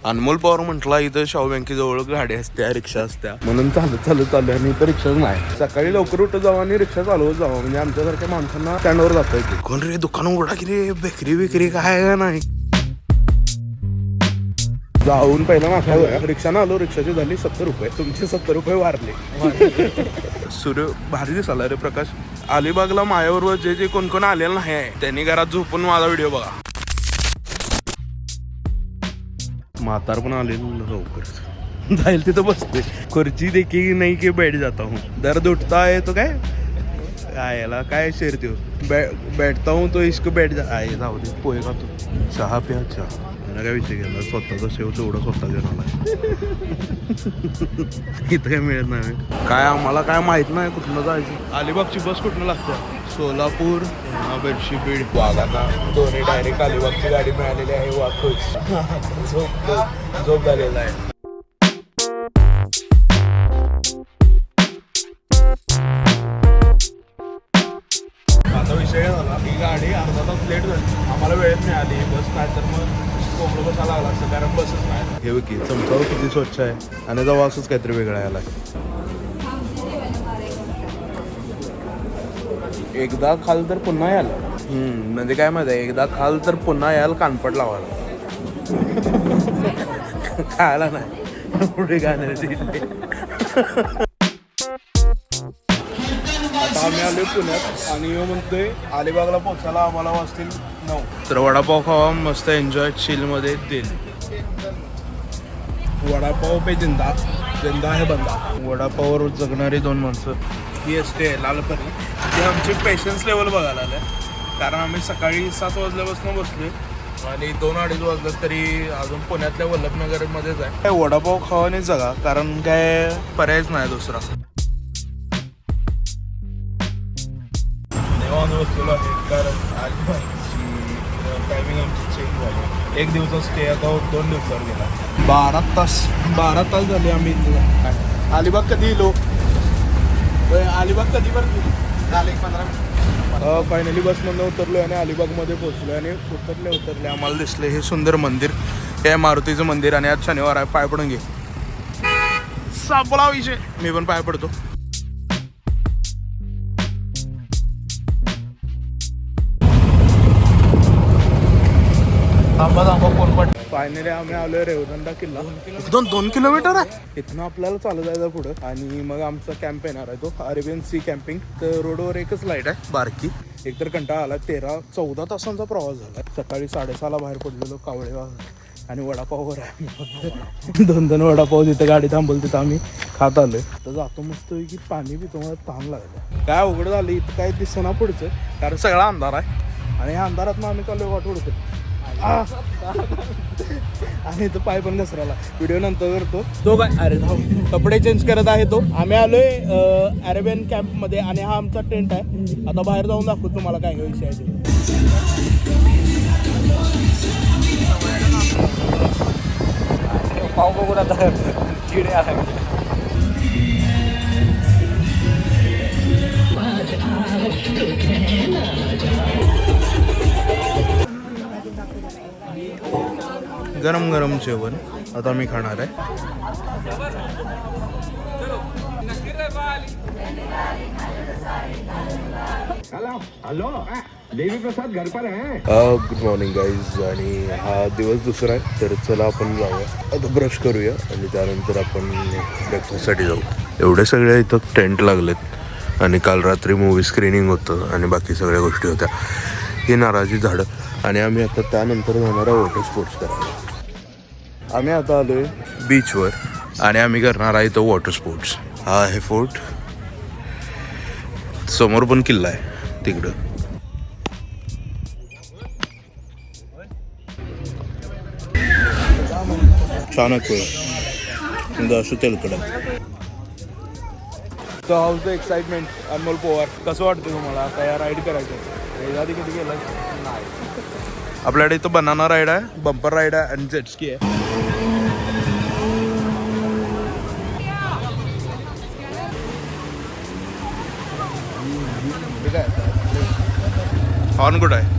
अनमोल पवार म्हटला इथं शाहू बँकेजवळ गाडी असत्या, रिक्षा असत्या, म्हणून चालू आणि इथं रिक्षाच नाही. सकाळी लवकर उठत जावं आणि रिक्षा चालवत जावं, म्हणजे आमच्यासारख्या माणसांना स्टँडवर जाता येते. कोण रे दुकान उघडा की रे, बेकरी बिकरी काय नाही. जाऊन पहिला नाश्ता रिक्षानं आलो, रिक्षाची झाली 70 रुपये. तुमचे 70 रुपये वारले. सूर्य भारी दिसाला रे प्रकाश. अलिबागला माझ्याबरोबर जे कोण आलेलं नाही आहे त्यांनी घरात झोपून माझा व्हिडिओ बघा. म्हातार पण आलेलं लवकर जाईल तिथं बसते. खुर्ची देखी नाही की बैठ जाता हूँ, दर्द उठता है तो काय याला काय शेर देऊ, बैठता हूँ तो इश्क बैठ आहे. जाऊ दे, पोहे खातो, चहा प्या चहा. काय विषय गेला, स्वतःचा शेव तेवढं स्वतः घेऊन आला. इथं काय मिळत नाही काय, आम्हाला काय माहित नाही कुठनं जायचं. अलिबागची बस कुठनं लागते, सोलापूर, बेडशी, बीड, वाघाचा, दोन्ही डायरेक्ट अलिबागची गाडी मिळालेली आहे. वाखूच झोप झालेला आहे. आता विषय झाला, ही गाडी अर्धा तास लेट झाली, आम्हाला वेळेत मिळाली बस, नाही तर मग कोकण बसायला लागला असतं, कारण बसच नाही. हे की चमचावर किती स्वच्छ आहे आणि जवळ असंच काहीतरी वेगळं यायला. एकदा खाल तर पुन्हा याल. म्हणजे काय माहिती आहे, एकदा खाल तर पुन्हा याल कानपट लावायला. खायला नाही पुढे गाण्याची. आता आम्ही आलोय पुण्यात आणि म्हणतोय अलिबागला पोहोचायला आम्हाला वाजतील 9. तर वडापाव खावा मस्त, एन्जॉय चिल मध्ये दिल. वडापाव पे जिंदा, जिंदा है बंदा. वडापाववर जगणारी 2 माणसं. ही एसटी आहे लालपरी. ती आमची पेशन्स लेवल बघायला आल्या, कारण आम्ही सकाळी 7 वाजल्यापासून बसलोय आणि 2-2:30 वाजलं तरी अजून पुण्यातल्या वल्लभनगरमध्येच आहे. काय वडापाव खावा नाही जगा, कारण काय पर्यायच नाही दुसरा. बसलेलो आहे कारण टायमिंग आमची चेंज झाली. 1 दिवसाचा स्टे आता 2 दिवसावर गेला. 12 तास झाले आम्ही इथं. अलिबाग कधी येलो, अलिबाग कधी बरं झाले 15 मिनिट. फायनली बसमधून उतरलो आणि अलिबागमध्ये पोहोचलो आणि उतरले आम्हाला दिसले हे सुंदर मंदिर. हे मारुतीचं मंदिर आणि आज शनिवार आहे. पाय पडून घे, सापला विषय. मी पण पाय पडतो. फायनली आम्ही आलोय रेवदंडा किल्ला. 2 किलोमीटर आहे इथनं आपल्याला चालू जायचं पुढं आणि मग आमचा कॅम्प येणार आहे तो अरेबियन सी कॅम्पिंग. तर रोडवर एकच लाईट आहे बारकी. एकतर कंटाळा आला. 13-14 तासांचा प्रवास झाला. सकाळी 6:30ला बाहेर पडलेलो कावळेगाव आणि वडापाववर आहे. 2 वडापाव तिथं गाडी थांबवली, तिथं आम्ही खात आलोय. तर जातो मस्त की पाणी पितो, मला ताण लागलं. काय अवघड झालं इथं, काय दिसना पुढचं, कारण सगळा अंधार आहे आणि ह्या अंधारात मग आम्ही चाललोय वाट उडतो आणि तो पाय पण घसराला. व्हिडिओ नंतर करतो. तो काय अरे कपडे चेंज करत आहे तो. आम्ही आलोय अरेबियन कॅम्प मध्ये आणि हा आमचा टेंट आहे. आता बाहेर जाऊन दाखवतो तुम्हाला काय काय विषय आहे. पाव बघून आता चिडे आला. गरम गरम जेवण आता मी खाणार आहे. देवी प्रसाद घर पर है. Good morning guys. आणि हा दिवस दुसरा आहे, तर चला आपण जाऊया आता, ब्रश करूया आणि त्यानंतर आपण ब्रेकफास्टसाठी जाऊ. एवढे सगळे इथं टेंट लागलेत आणि काल रात्री मूवी स्क्रीनिंग होतं आणि बाकी सगळ्या गोष्टी होत्या. ही नारळाची झाडं आणि आम्ही आता त्यानंतर जाणार आहे वॉटर स्पोर्ट्स करायला. आम्ही आता आलोय बीचवर आणि आम्ही करणार आहे तो वॉटर स्पोर्ट्स. हा आहे फोर्ट, समोर पण किल्ला आहे तिकडं. छान आहे असं तेलकडं. तर हाऊस द एक्साइटमेंट. अनमोल पवार, कसं वाटतं तुम्हाला आता या राईड करायचं? याच्या आधी कधी गेला नाही. आपल्याकडे इथं बनाना राईड आहे, बंपर राईड आहे आणि जेटस्की आहे. ठीक आहे. हॉर्न कुठं आहे?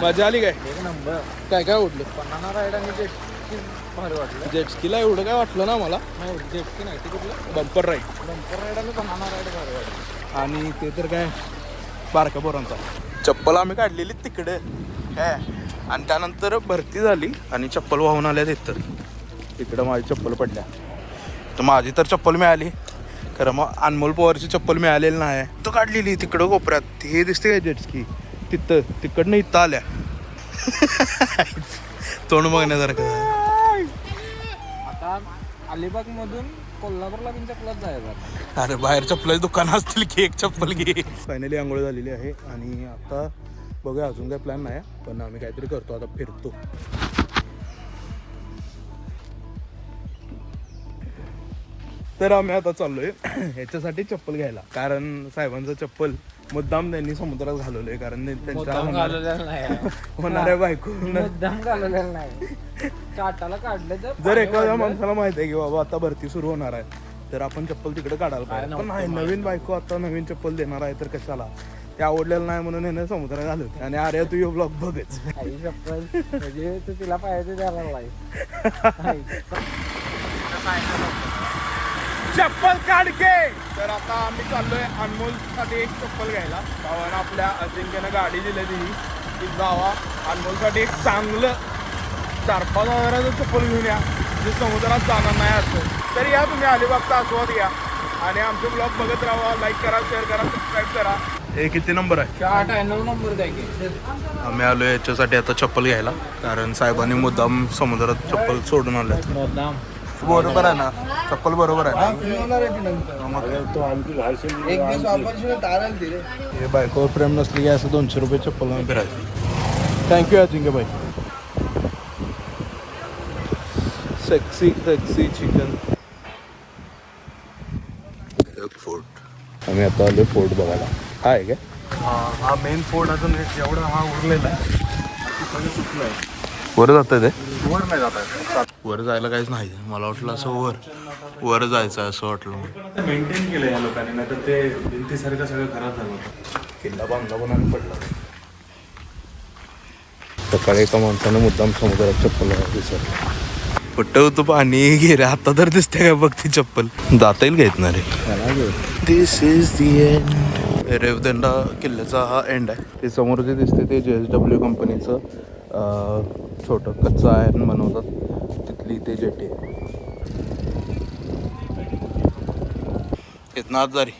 मजा आली काय? एक नंबर. काय काय उडलं? बनाना राईड आणि जेटस्की भारी वाटलं. जेटस्कीला एवढं काय वाटलं ना मला. नाही जेटस्की नाही ते कुठलं बंपर राईड. बंपर राईड आणि बनाना राईड भारी वाटलं. आणि ते तर काय बारका पोरांचा. चप्पल आम्ही काढलेली तिकडे काय आणि त्यानंतर भरती झाली आणि चप्पल वाहून आल्या तिकडं माझी चप्पल पडल्या. तर माझी तर चप्पल मिळाली खरं, मग अनमोल पवारची चप्पल मिळालेली नाही. तो काढलेली तिकडं कोपऱ्यात हे दिसते काय जेटस्की तिकडनं इथं आल्या. तोंड बघण्यासारखं. आता अलिबाग मधून कोल्हापूरला पण चप्पलात जायचं. अरे बाहेर चप्पलाची दुकान असतील की एक चप्पल घे. फायनली आंघोळ झालेली आहे आणि आता बघूया अजून काही प्लॅन नाही पण आम्ही काहीतरी करतो आता फिरतो. तर आम्ही आता चाललोय ह्याच्यासाठी चप्पल घ्यायला, कारण साहेबांचं चप्पल मुद्दाम त्यांनी समुद्रात घालवलंय, कारण त्यांच्या होणाऱ्या बायको मुद्दाम घालवलेलं नाही. काटाला काढलं जर एखाद्या माणसाला माहिती आहे की बाबा आता भरती सुरू होणार आहे तर आपण चप्पल तिकडे काढायला पाहिजे. पण नाही, नवीन बायको आता नवीन चप्पल देणार आहे तर कशाला, ते आवडलेलं नाही म्हणून याने समुद्रात घालवते. आणि अरे तू यो ब्लॉग बघच चप्पल म्हणजे तू तिला पाहिजे द्यायला चप्पल काढके. तर आता आम्ही चाललोय अनमोलसाठी एक चप्पल घ्यायला. भावानं आपल्या अजिंक्यनं गाडी दिली की जावा अनमोलसाठी एक चांगलं 4-5 हजाराचं चप्पल घेऊन या जे समुद्रात जाणार नाही असं. तर या तुम्ही अलिबागचा आस्वाद घ्या आणि आमचे ब्लॉग बघत राहा. लाईक करा, शेअर करा, सबस्क्राईब करा. हे किती नंबर आहे? 8 नंबर द्यायचे. आम्ही आलो याच्यासाठी आता चप्पल घ्यायला, कारण साहेबांनी मुद्दाम समुद्रात चप्पल सोडून आले. मुद्दाम बरोबर आहे ना? चप्पल बरोबर आहे. हे बायकोवर प्रेम नसली की असं 200 रुपये चप्पल फिरायचं. थँक्यू अजिंक्य भाई. Sexy chicken fort. आम्ही आता आलो फोर्ट बघायला. हा आहे काय? हा मेन फोर्ट अजून एवढा हा उरलेला आहे. वर जात ते वर नाही जात. वर जायला काहीच नाही. मला वाटलं असं वर जायचं असं वाटलं. मेंटेन केलं या लोकांनी, नाही तर ते भिंतीसारखं सगळं खराब झालं होतं. किल्ला बांधला पण आणि पडला. सकाळी एका माणसानं मुद्दाम समुद्रात चप्पल दिसत पट्ट होतं पाणी गेले. आता तर दिसते काय बघ ती चप्पल. जाता येईल घेत ना रे. दिस इज दी एंड. रेवदंडा किल्ल्याचा हा एंड आहे. ते समोर जे दिसते ते JSW कंपनीचं छोटं कच्चा आयर्न बनवतात तिथली ते जेटी. इथनं आज जारी.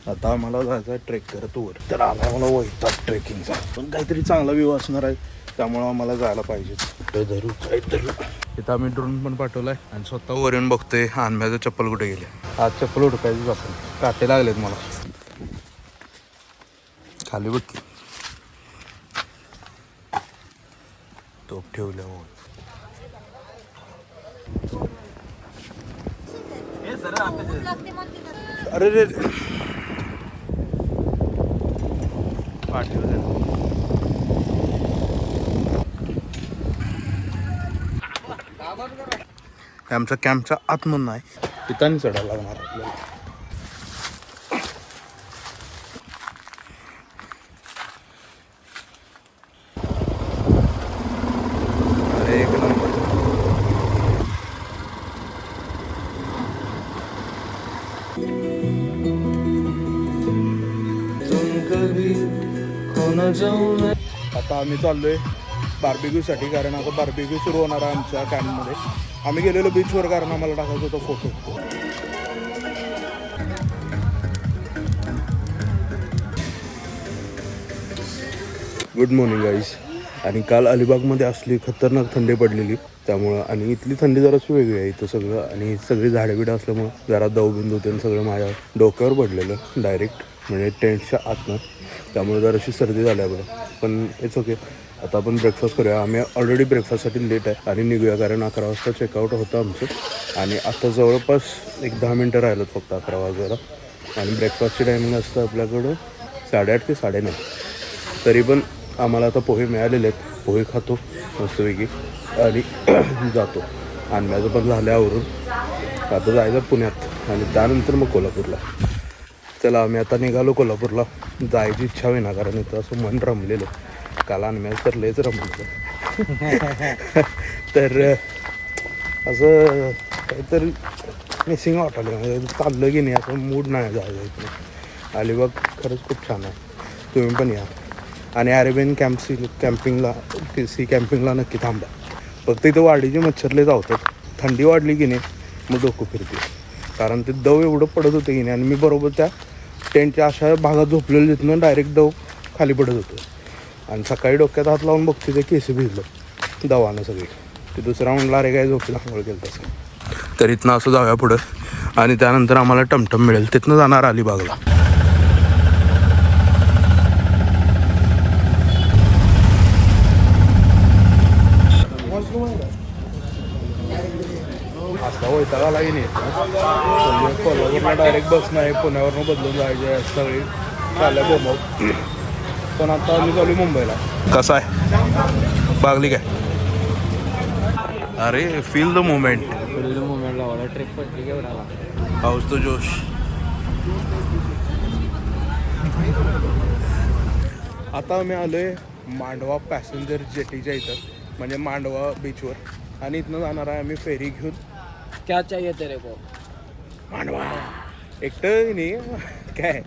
आता आम्हाला जायचं आहे ट्रेक करत वर. तर आम्हाला वैताग ट्रेकिंगचा, पण काहीतरी चांगला व्ह्यू असणार आहे त्यामुळं आम्हाला जायला पाहिजे. कुठे धरू काय धरू. इथं आम्ही ड्रोन पण पाठवलाय आणि स्वतः वर येऊन बघतोय आणम्याचं चप्पल कुठे गेले. आज चप्पल उडकायचीच आपण. काटे लागलेत मला खाली बघ की. तोप ठेवल्यावर अरे रे आमच्या कॅम्पच्या आतमधून नाही, तिथं चढायला लागणार आपल्याला. अरे एक नंबर. आता आम्ही चाललोय बार्बिक्यूसाठी, कारण आता बार्बिक्यू सुरू होणार आहे आमच्या कॅम्पमध्ये. आम्ही गेलेलो बीचवर कारण आम्हाला टाकायचा होता फोटो. Good morning guys. आणि काल अलिबागमध्ये असली खतरनाक थंडी पडलेली त्यामुळं, आणि इथली थंडी जराशी वेगळी आहे इथं सगळं. आणि सगळी झाडेबिडं असल्यामुळं जरा दवबिंदू ते सगळं माझ्या डोक्यावर पडलेलं डायरेक्ट, म्हणजे टेंटच्या आतनं. त्यामुळे जराशी सर्दी झाल्या बरं, पण इट्स ओके. आता आपण ब्रेकफास्ट करूया. आम्ही ऑलरेडी ब्रेकफास्टसाठी लेट आहे आणि निघूया, कारण 11 वाजता चेकआउट होतं आमचं. आणि आता जवळपास एक 10 मिनटं राहिलं फक्त 11 वाजायला. आणि ब्रेकफास्टची टायमिंग असतं आपल्याकडं 8:30 ते 9:30. तरी पण आम्हाला आता पोहे मिळालेले आहेत. पोहे खातो मस्तपैकी आणि जातो. आणण्याचं पण झालं आवरून. आता जायचं पुण्यात आणि त्यानंतर मग कोल्हापूरला. चला आम्ही आता निघालो कोल्हापूरला. जायची इच्छा होईना कारण इथं असं मन रमलेलं. काल आम्ही तर लयच रमलेलं. तर असं काहीतरी मिसिंग वाटायला म्हणजे चाललं की नाही असं मूड नाही जायचं इथं. अलिबाग खरंच खूप छान आहे, तुम्ही पण या. आणि अरेबियन कॅम्पिंगला कॅम्पिंगला नक्की थांबा. फक्त इथं वाडीचे मच्छरले जावतात. थंडी वाढली की नाही मग डोकं फिरते, कारण ते दव एवढं पडत होते की नाही. आणि मी बरोबर त्या टेंटच्या अशा भागात झोपलेलं तिथनं डायरेक्ट दव खाली पडत होतं. आणि सकाळी डोक्यात हात लावून बघते ते केस भिजलं दवानं सगळी. ते दुसरा म्हणला अरे काय झोपेला आंघोळ केलं तसं. तर इथनं असं जाऊया पुढं आणि त्यानंतर आम्हाला टमटम मिळेल, तिथनं जाणार अलिबागला. असा वैताग आला की नाही कोल्हापूरला डायरेक्ट बस नाही, पुण्यावरनं बदलून जायचे सगळी चालल्या बोंब. पण आता आम्ही चालू मुंबईला. कसं आहे बागली काय? अरे फील द मोमेंट. लावला ट्रिप पडली केवढा हाऊस तो जोश. आता आम्ही आलोय मांडवा पॅसेंजर जेटीच्या इथं, म्हणजे मांडवा बीचवर. आणि इथनं जाणार आहे आम्ही फेरी घेऊन. क्या चाहिए तेरे को? मांडवा. एकटं नाही काय,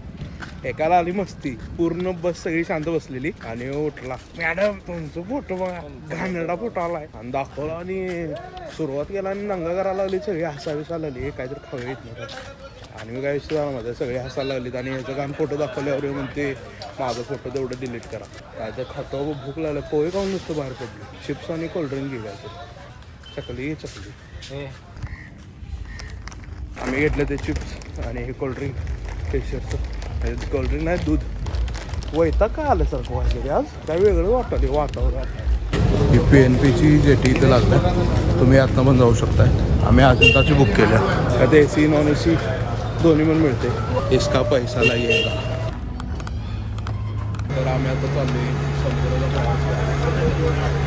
एकाला आली मस्ती. पूर्ण बस सगळी शांत बसलेली आणि उठला, मॅडम तुमचं फोटो बघा, घाणेरडा फोटो आलाय आणि दाखवला. आणि सुरुवात केला आणि दंगा करायला लागली. सगळी हसाविसा लागली, काहीतरी खाऊ येत नव्हतं. आणि मी काय विषय झाला माझ्या, सगळे हसायला लागलीत. आणि याचं घाण फोटो दाखवल्यावर म्हणते माझा फोटो तेवढं डिलीट करा. काय तर खातो भूक लागलं. पोहे खाऊन नुसतं बाहेर पडली. चिप्स आणि कोल्ड्रिंक घ्यायचं. चकली आम्ही घेतलं ते चिप्स आणि हे कोल्ड्रिंक. टेक्स्चरचं कोल्ड्रिंक नाही, दूध. वैताग काय आल्यासारखं वाटलं आज, काय वेगळं वाटतं वातावरण. ही PNPची जेटी इथं लागतात, तुम्ही आतनं पण जाऊ शकताय. आम्ही अजंताची बुक केल्या. आता AC नॉन AC दोन्ही पण मिळते. इसका पैसा लागेल. तर आम्ही आता चाललोय समुद्राला प्रवास करायला.